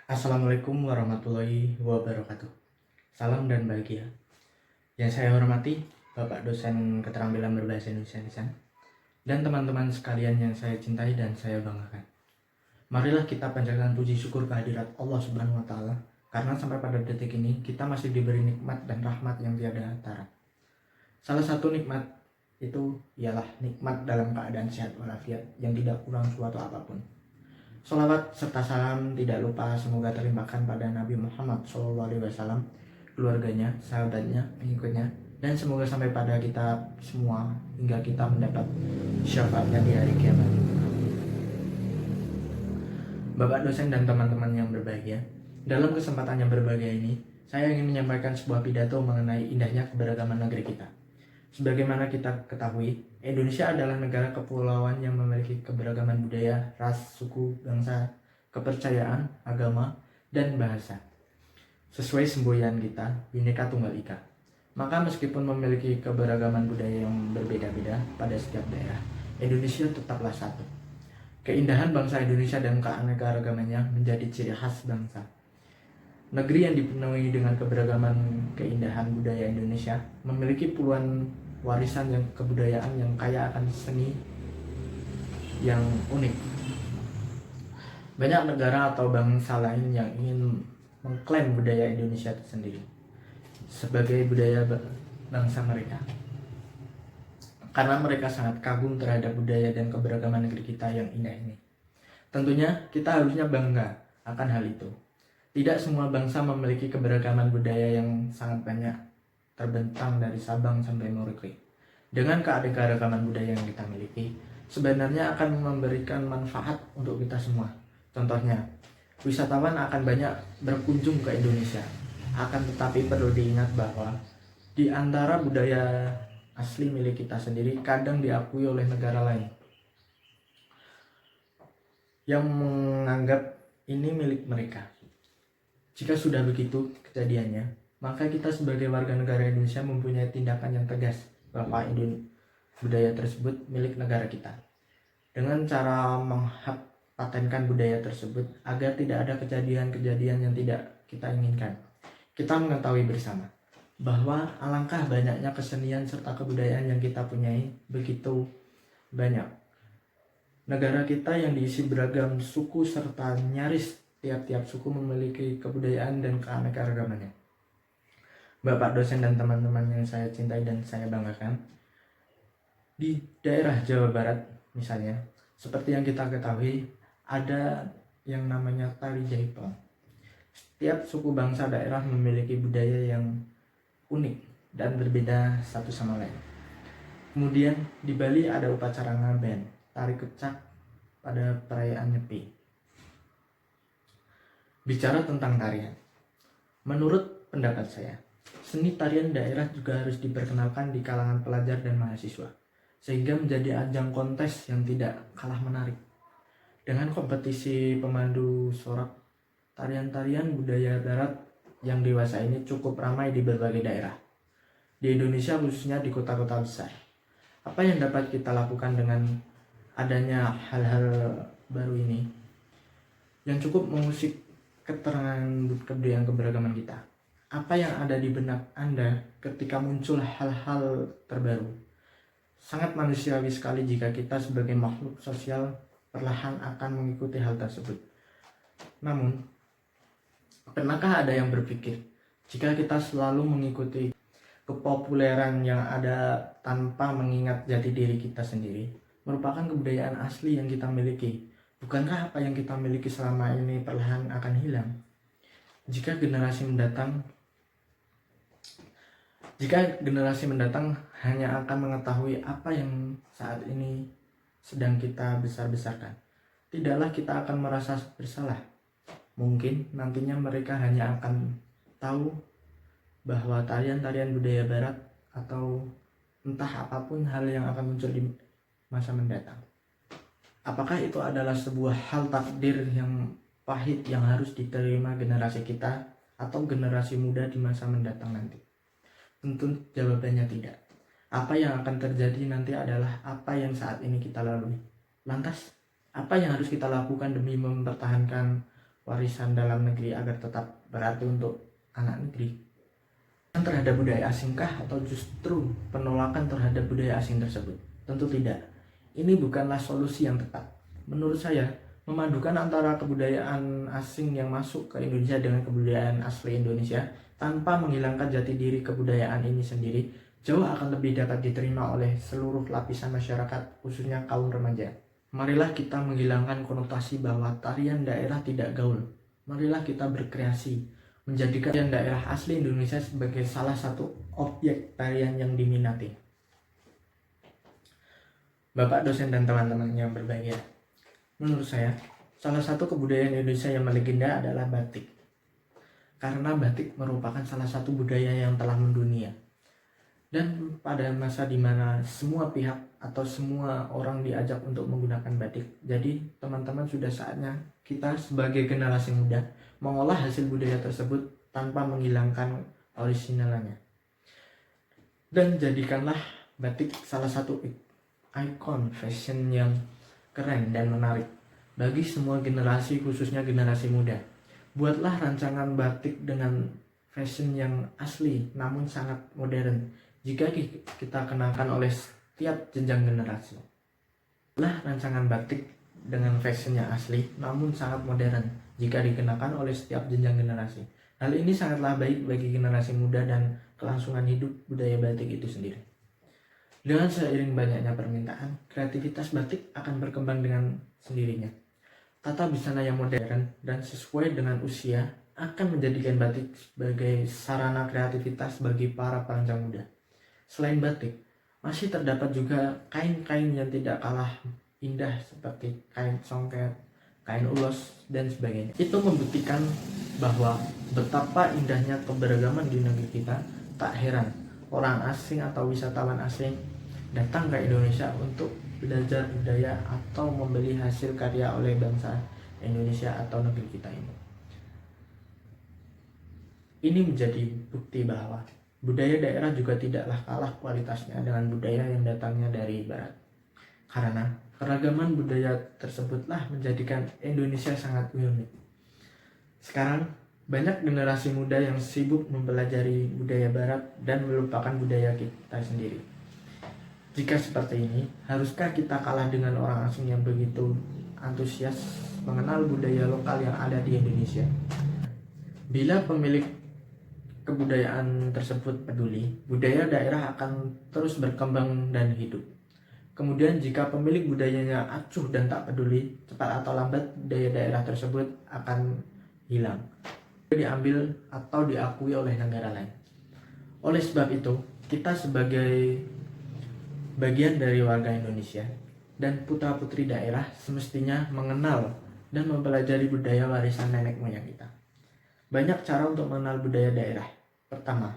Assalamualaikum warahmatullahi wabarakatuh. Salam dan bahagia. Yang saya hormati Bapak dosen keterampilan berbahasa Indonesia Lisan dan teman-teman sekalian yang saya cintai dan saya banggakan. Marilah kita panjatkan puji syukur kehadirat Allah Subhanahu wa taala karena sampai pada detik ini kita masih diberi nikmat dan rahmat yang tiada tara. Salah satu nikmat itu ialah nikmat dalam keadaan sehat walafiat yang tidak kurang suatu apapun. Sholawat serta salam tidak lupa semoga terlimpahkan pada Nabi Muhammad SAW, keluarganya, sahabatnya, pengikutnya, dan semoga sampai pada kita semua hingga kita mendapat syafaatnya di hari kiamat. Bapak dosen dan teman-teman yang berbahagia, dalam kesempatan yang berbahagia ini, saya ingin menyampaikan sebuah pidato mengenai indahnya keberagaman negeri kita. Sebagaimana kita ketahui, Indonesia adalah negara kepulauan yang memiliki keberagaman budaya, ras, suku, bangsa, kepercayaan, agama, dan bahasa. Sesuai semboyan kita, Bhinneka Tunggal Ika. Maka meskipun memiliki keberagaman budaya yang berbeda-beda pada setiap daerah, Indonesia tetaplah satu. Keindahan bangsa Indonesia dan keanekaragamannya menjadi ciri khas bangsa. Negeri yang dipenuhi dengan keberagaman keindahan budaya Indonesia memiliki puluhan warisan yang kebudayaan yang kaya akan seni yang unik. Banyak negara atau bangsa lain yang ingin mengklaim budaya Indonesia tersendiri sebagai budaya bangsa mereka, karena mereka sangat kagum terhadap budaya dan keberagaman negeri kita yang indah ini. Tentunya kita harusnya bangga akan hal itu. Tidak semua bangsa memiliki keberagaman budaya yang sangat banyak, terbentang dari Sabang sampai Merauke. Dengan keanekaragaman budaya yang kita miliki, sebenarnya akan memberikan manfaat untuk kita semua. Contohnya, wisatawan akan banyak berkunjung ke Indonesia. Akan tetapi perlu diingat bahwa di antara budaya asli milik kita sendiri kadang diakui oleh negara lain yang menganggap ini milik mereka. Jika sudah begitu kejadiannya, maka kita sebagai warga negara Indonesia mempunyai tindakan yang tegas bahwa budaya tersebut milik negara kita. Dengan cara mengpatenkan budaya tersebut agar tidak ada kejadian-kejadian yang tidak kita inginkan. Kita mengetahui bersama bahwa alangkah banyaknya kesenian serta kebudayaan yang kita punyai begitu banyak. Negara kita yang diisi beragam suku serta nyaris tiap-tiap suku memiliki kebudayaan dan keanekaragamannya. Bapak dosen dan teman-teman yang saya cintai dan saya banggakan, di daerah Jawa Barat misalnya, seperti yang kita ketahui, ada yang namanya tari jaipong. Setiap suku bangsa daerah memiliki budaya yang unik dan berbeda satu sama lain. Kemudian di Bali ada upacara ngaben, tari kecak pada perayaan Nyepi. Bicara tentang tarian, menurut pendapat saya, seni tarian daerah juga harus diperkenalkan di kalangan pelajar dan mahasiswa, sehingga menjadi ajang kontes yang tidak kalah menarik. Dengan kompetisi pemandu sorak, tarian-tarian budaya barat yang dewasa ini cukup ramai di berbagai daerah. Di Indonesia khususnya di kota-kota besar. Apa yang dapat kita lakukan dengan adanya hal-hal baru ini? Yang cukup mengusik keterangan kebudayaan keberagaman kita. Apa yang ada di benak Anda ketika muncul hal-hal terbaru? Sangat manusiawi sekali jika kita sebagai makhluk sosial perlahan akan mengikuti hal tersebut. Namun, pernahkah ada yang berpikir jika kita selalu mengikuti kepopuleran yang ada tanpa mengingat jati diri kita sendiri merupakan kebudayaan asli yang kita miliki? Bukankah apa yang kita miliki selama ini perlahan akan hilang? Jika generasi mendatang hanya akan mengetahui apa yang saat ini sedang kita besar-besarkan, tidaklah kita akan merasa bersalah. Mungkin nantinya mereka hanya akan tahu bahwa tarian-tarian budaya barat atau entah apapun hal yang akan muncul di masa mendatang. Apakah itu adalah sebuah hal takdir yang pahit yang harus diterima generasi kita atau generasi muda di masa mendatang nanti? Tentu jawabannya tidak. Apa yang akan terjadi nanti adalah apa yang saat ini kita lalui. Lantas, apa yang harus kita lakukan demi mempertahankan warisan dalam negeri agar tetap berarti untuk anak negeri? Terhadap budaya asingkah atau justru penolakan terhadap budaya asing tersebut? Tentu tidak. Ini bukanlah solusi yang tepat. Menurut saya, memadukan antara kebudayaan asing yang masuk ke Indonesia dengan kebudayaan asli Indonesia tanpa menghilangkan jati diri kebudayaan ini sendiri jauh akan lebih dapat diterima oleh seluruh lapisan masyarakat, khususnya kaum remaja. Marilah kita menghilangkan konotasi bahwa tarian daerah tidak gaul. Marilah kita berkreasi, menjadikan tarian daerah asli Indonesia sebagai salah satu objek tarian yang diminati. Bapak dosen dan teman-teman yang berbahagia, menurut saya, salah satu kebudayaan Indonesia yang melegenda adalah batik. Karena batik merupakan salah satu budaya yang telah mendunia. Dan pada masa dimana semua pihak atau semua orang diajak untuk menggunakan batik, jadi teman-teman sudah saatnya kita sebagai generasi muda mengolah hasil budaya tersebut tanpa menghilangkan orisinalnya. Dan jadikanlah batik salah satu ikon fashion yang keren dan menarik bagi semua generasi, khususnya generasi muda. Buatlah rancangan batik dengan fashion yang asli namun sangat modern jika kita kenakan oleh setiap jenjang generasi. Lah rancangan batik dengan fashion yang asli namun sangat modern jika dikenakan oleh setiap jenjang generasi. Hal ini sangatlah baik bagi generasi muda dan kelangsungan hidup budaya batik itu sendiri. Dengan seiring banyaknya permintaan, kreativitas batik akan berkembang dengan sendirinya. Tata busana yang modern dan sesuai dengan usia akan menjadikan batik sebagai sarana kreativitas bagi para perancang muda. Selain batik, masih terdapat juga kain-kain yang tidak kalah indah seperti kain songket, kain ulos, dan sebagainya. Itu membuktikan bahwa betapa indahnya keberagaman di negeri kita. Tak heran orang asing atau wisatawan asing datang ke Indonesia untuk belajar budaya atau membeli hasil karya oleh bangsa Indonesia atau negeri kita ini. Ini menjadi bukti bahwa budaya daerah juga tidaklah kalah kualitasnya dengan budaya yang datangnya dari barat. Karena keragaman budaya tersebutlah menjadikan Indonesia sangat unik. Sekarang banyak generasi muda yang sibuk mempelajari budaya barat dan melupakan budaya kita sendiri. Jika seperti ini, haruskah kita kalah dengan orang asing yang begitu antusias mengenal budaya lokal yang ada di Indonesia? Bila pemilik kebudayaan tersebut peduli, budaya daerah akan terus berkembang dan hidup. Kemudian jika pemilik budayanya acuh dan tak peduli, cepat atau lambat budaya daerah tersebut akan hilang, diambil atau diakui oleh negara lain. Oleh sebab itu, kita sebagai bagian dari warga Indonesia dan putra-putri daerah semestinya mengenal dan mempelajari budaya warisan nenek moyang kita. Banyak cara untuk mengenal budaya daerah. Pertama,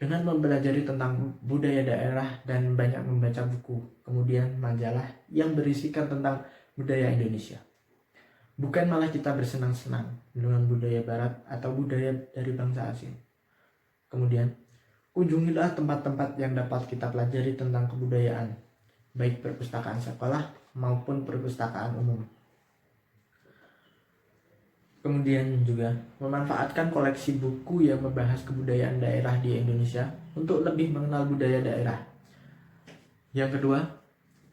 dengan mempelajari tentang budaya daerah dan banyak membaca buku, kemudian majalah yang berisikan tentang budaya Indonesia. Bukan malah kita bersenang-senang dengan budaya barat atau budaya dari bangsa asing. Kemudian, kunjungilah tempat-tempat yang dapat kita pelajari tentang kebudayaan, baik perpustakaan sekolah maupun perpustakaan umum. Kemudian juga memanfaatkan koleksi buku yang membahas kebudayaan daerah di Indonesia untuk lebih mengenal budaya daerah. Yang kedua,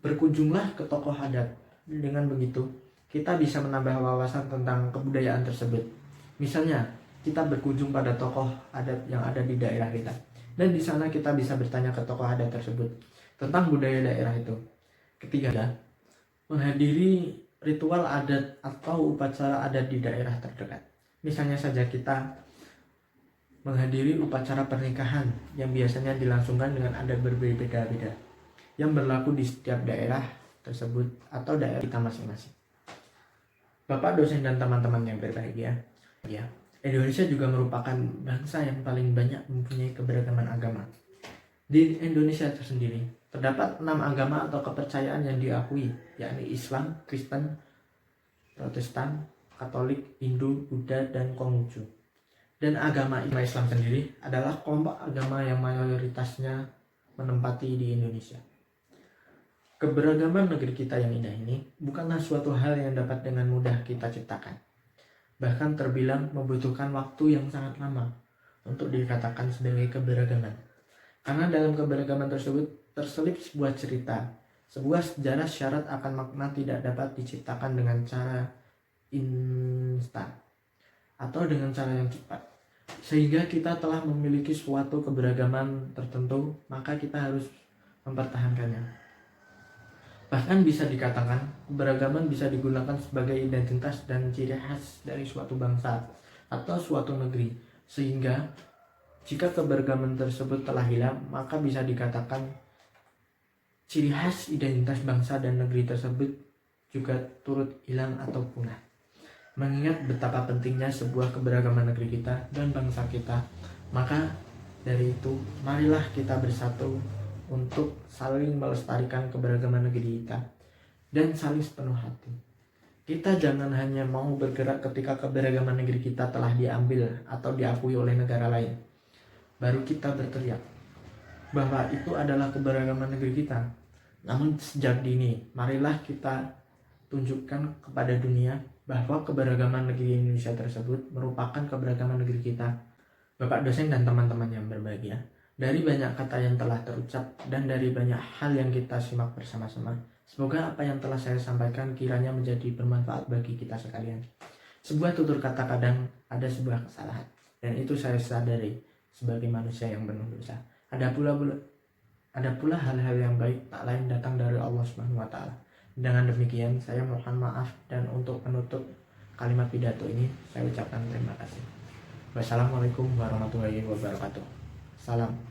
berkunjunglah ke tokoh adat. Dengan begitu, kita bisa menambah wawasan tentang kebudayaan tersebut. Misalnya, kita berkunjung pada tokoh adat yang ada di daerah kita. Dan di sana kita bisa bertanya ke tokoh adat tersebut tentang budaya daerah itu. Ketiga, menghadiri ritual adat atau upacara adat di daerah terdekat. Misalnya saja kita menghadiri upacara pernikahan yang biasanya dilangsungkan dengan adat berbeda-beda yang berlaku di setiap daerah tersebut atau daerah kita masing-masing. Bapak dosen dan teman-teman yang berbahagia, ya, Indonesia juga merupakan bangsa yang paling banyak mempunyai keberagaman agama. Di Indonesia tersendiri terdapat 6 agama atau kepercayaan yang diakui, yakni Islam, Kristen, Protestan, Katolik, Hindu, Buddha, dan Konghucu. Dan agama Islam sendiri adalah kelompok agama yang mayoritasnya menempati di Indonesia. Keberagaman negeri kita yang indah ini bukanlah suatu hal yang dapat dengan mudah kita ciptakan. bahkan terbilang membutuhkan waktu yang sangat lama untuk dikatakan sebagai keberagaman. Karena dalam keberagaman tersebut terselip sebuah cerita, sebuah sejarah syarat akan makna tidak dapat diciptakan dengan cara instan atau dengan cara yang cepat. Sehingga kita telah memiliki suatu keberagaman tertentu, maka kita harus mempertahankannya. Bahkan bisa dikatakan, keberagaman bisa digunakan sebagai identitas dan ciri khas dari suatu bangsa atau suatu negeri. Sehingga, jika keberagaman tersebut telah hilang, maka bisa dikatakan ciri khas identitas bangsa dan negeri tersebut juga turut hilang atau punah. Mengingat betapa pentingnya sebuah keberagaman negeri kita dan bangsa kita, maka dari itu, marilah kita bersatu untuk saling melestarikan keberagaman negeri kita dan saling sepenuh hati. Kita jangan hanya mau bergerak ketika keberagaman negeri kita telah diambil atau diakui oleh negara lain, baru kita berteriak bahwa itu adalah keberagaman negeri kita. Namun sejak dini, marilah kita tunjukkan kepada dunia bahwa keberagaman negeri Indonesia tersebut merupakan keberagaman negeri kita. Bapak dosen dan teman-teman yang berbahagia, dari banyak kata yang telah terucap dan dari banyak hal yang kita simak bersama-sama, semoga apa yang telah saya sampaikan kiranya menjadi bermanfaat bagi kita sekalian. Sebuah tutur kata kadang ada sebuah kesalahan, dan itu saya sadari sebagai manusia yang penuh dosa. Ada pula hal-hal yang baik tak lain datang dari Allah Subhanahu wa Ta'ala. Dengan demikian, saya mohon maaf, dan untuk penutup kalimat pidato ini, saya ucapkan terima kasih. Wassalamualaikum warahmatullahi wabarakatuh. Salam.